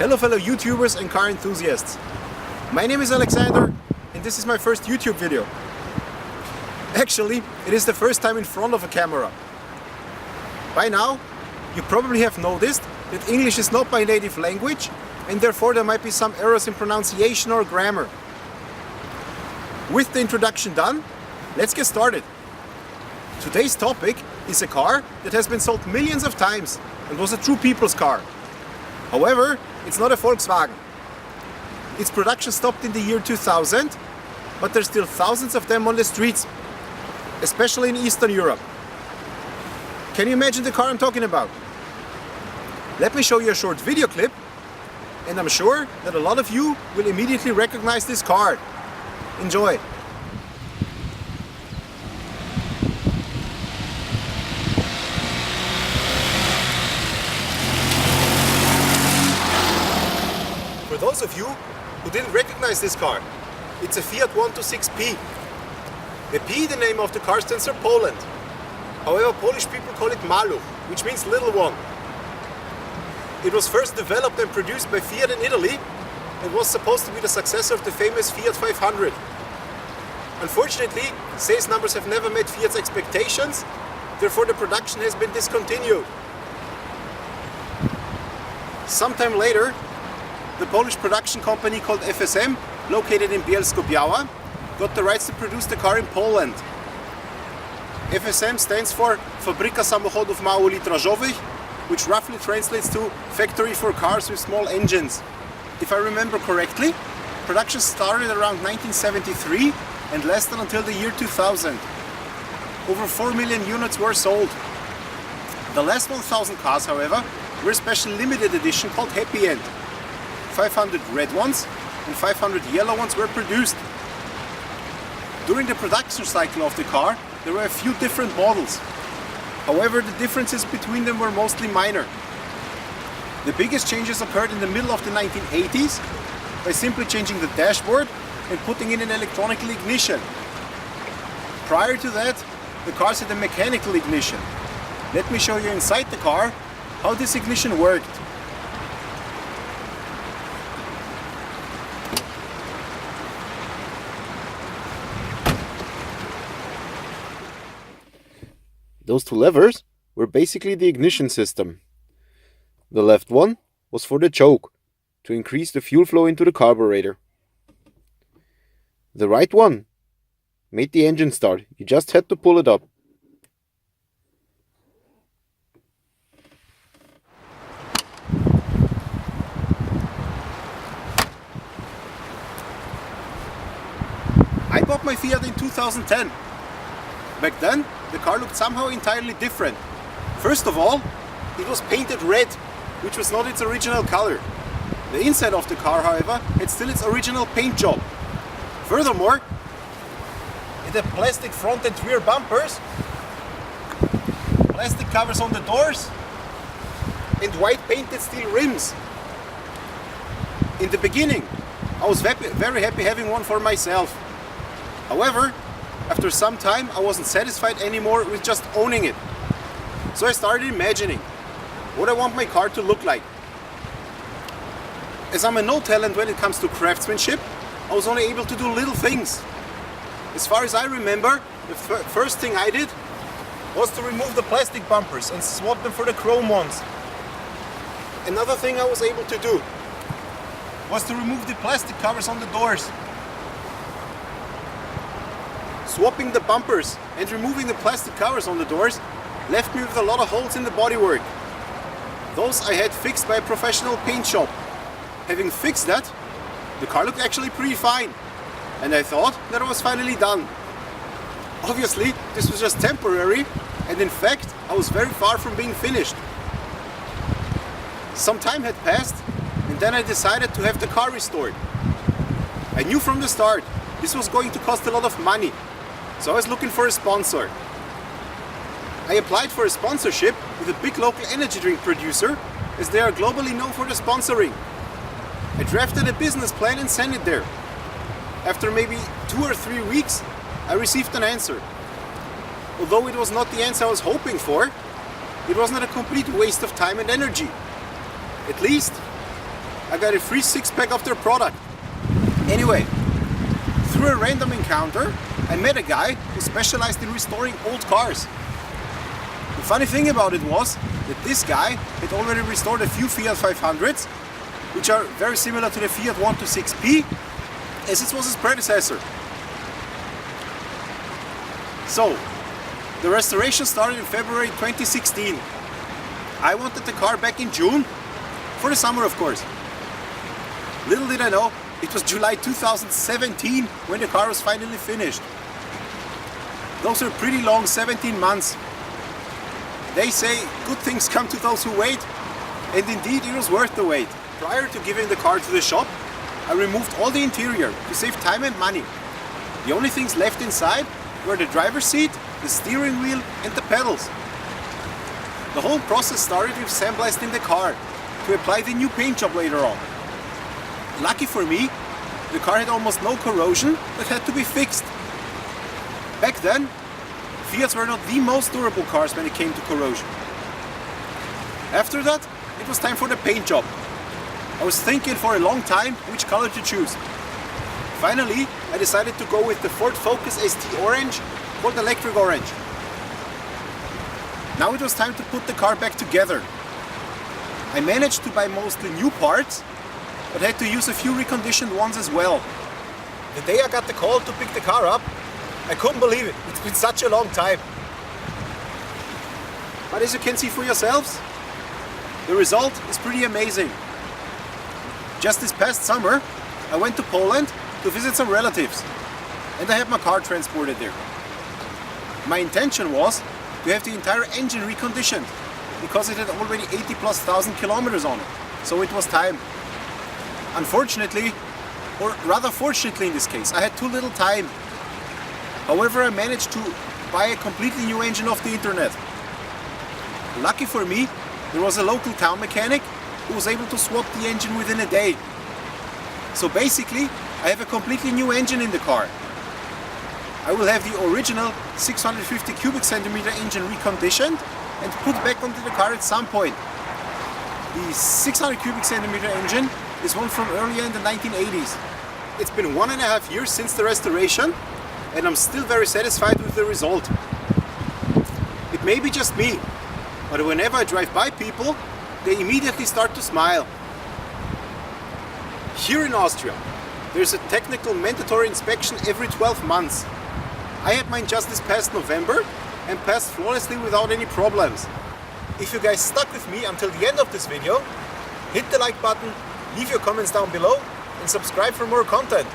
Hello fellow YouTubers and car enthusiasts. My name is Alexander and this is my first YouTube video. Actually, it is the first time in front of a camera. By now, you probably have noticed that English is not my native language and therefore there might be some errors in pronunciation or grammar. With the introduction done, let's get started. Today's topic is a car that has been sold millions of times and was a true people's car. However, it's not a Volkswagen. Its production stopped in the year 2000, but there's still thousands of them on the streets, especially in Eastern Europe. Can you imagine the car I'm talking about? Let me show you a short video clip, and I'm sure that a lot of you will immediately recognize this car. Enjoy! For those of you who didn't recognize this car, it's a Fiat 126P. The P, the name of the car, stands for Poland. However, Polish people call it Maluch, which means little one. It was first developed and produced by Fiat in Italy and was supposed to be the successor of the famous Fiat 500. Unfortunately, sales numbers have never met Fiat's expectations, therefore the production has been discontinued. Sometime later, the Polish production company called FSM, located in Bielsko-Biała, got the rights to produce the car in Poland. FSM stands for Fabryka Samochodów Małolitrażowych, which roughly translates to Factory for Cars with Small Engines. If I remember correctly, production started around 1973 and lasted until the year 2000. Over 4 million units were sold. The last 1,000 cars, however, were a special limited edition called Happy End. 500 red ones and 500 yellow ones were produced. During the production cycle of the car, there were a few different models. However, the differences between them were mostly minor. The biggest changes occurred in the middle of the 1980s by simply changing the dashboard and putting in an electronical ignition. Prior to that, the cars had a mechanical ignition. Let me show you inside the car how this ignition worked. Those two levers were basically the ignition system. The left one was for the choke, to increase the fuel flow into the carburetor. The right one made the engine start. You just had to pull it up. I bought my Fiat in 2010. Back then, the car looked somehow entirely different. First of all, it was painted red, which was not its original color. The inside of the car, however, had still its original paint job. Furthermore, it had plastic front and rear bumpers, plastic covers on the doors, and white painted steel rims. In the beginning, I was very happy having one for myself. However, after some time, I wasn't satisfied anymore with just owning it. So I started imagining what I want my car to look like. As I'm a no talent when it comes to craftsmanship, I was only able to do little things. As far as I remember, the first thing I did was to remove the plastic bumpers and swap them for the chrome ones. Another thing I was able to do was to remove the plastic covers on the doors. Swapping the bumpers and removing the plastic covers on the doors left me with a lot of holes in the bodywork. Those I had fixed by a professional paint shop. Having fixed that, the car looked actually pretty fine, and I thought that it was finally done. Obviously, this was just temporary, and in fact, I was very far from being finished. Some time had passed, and then I decided to have the car restored. I knew from the start this was going to cost a lot of money, so I was looking for a sponsor. I applied for a sponsorship with a big local energy drink producer, as they are globally known for the sponsoring. I drafted a business plan and sent it there. After maybe 2 or 3 weeks, I received an answer. Although it was not the answer I was hoping for, it was not a complete waste of time and energy. At least, I got a free 6-pack of their product. Anyway, through a random encounter, I met a guy who specialized in restoring old cars. The funny thing about it was that this guy had already restored a few Fiat 500s, which are very similar to the Fiat 126P, as it was his predecessor. So, the restoration started in February 2016. I wanted the car back in June, for the summer of course. Little did I know, it was July 2017 when the car was finally finished. Those are pretty long 17 months. They say good things come to those who wait, and indeed it was worth the wait. Prior to giving the car to the shop, I removed all the interior to save time and money. The only things left inside were the driver's seat, the steering wheel and the pedals. The whole process started with sandblasting the car to apply the new paint job later on. Lucky for me, the car had almost no corrosion that had to be fixed. Back then, Fiats were not the most durable cars when it came to corrosion. After that, it was time for the paint job. I was thinking for a long time which color to choose. Finally, I decided to go with the Ford Focus ST Orange called Electric Orange. Now it was time to put the car back together. I managed to buy mostly new parts, but had to use a few reconditioned ones as well. The day I got the call to pick the car up, I couldn't believe it. It's been such a long time. But as you can see for yourselves, the result is pretty amazing. Just this past summer, I went to Poland to visit some relatives, and I had my car transported there. My intention was to have the entire engine reconditioned, because it had already 80,000+ kilometers on it, so it was time. Unfortunately, or rather fortunately in this case, I had too little time. However, I managed to buy a completely new engine off the internet. Lucky for me, there was a local town mechanic who was able to swap the engine within a day. So basically, I have a completely new engine in the car. I will have the original 650 cubic centimeter engine reconditioned and put back onto the car at some point. The 600 cubic centimeter engine is one from earlier in the 1980s. It's been 1.5 years since the restoration, and I'm still very satisfied with the result. It may be just me, but whenever I drive by people, they immediately start to smile. Here in Austria, there's a technical mandatory inspection every 12 months. I had mine just this past November and passed flawlessly without any problems. If you guys stuck with me until the end of this video, hit the like button, leave your comments down below and subscribe for more content.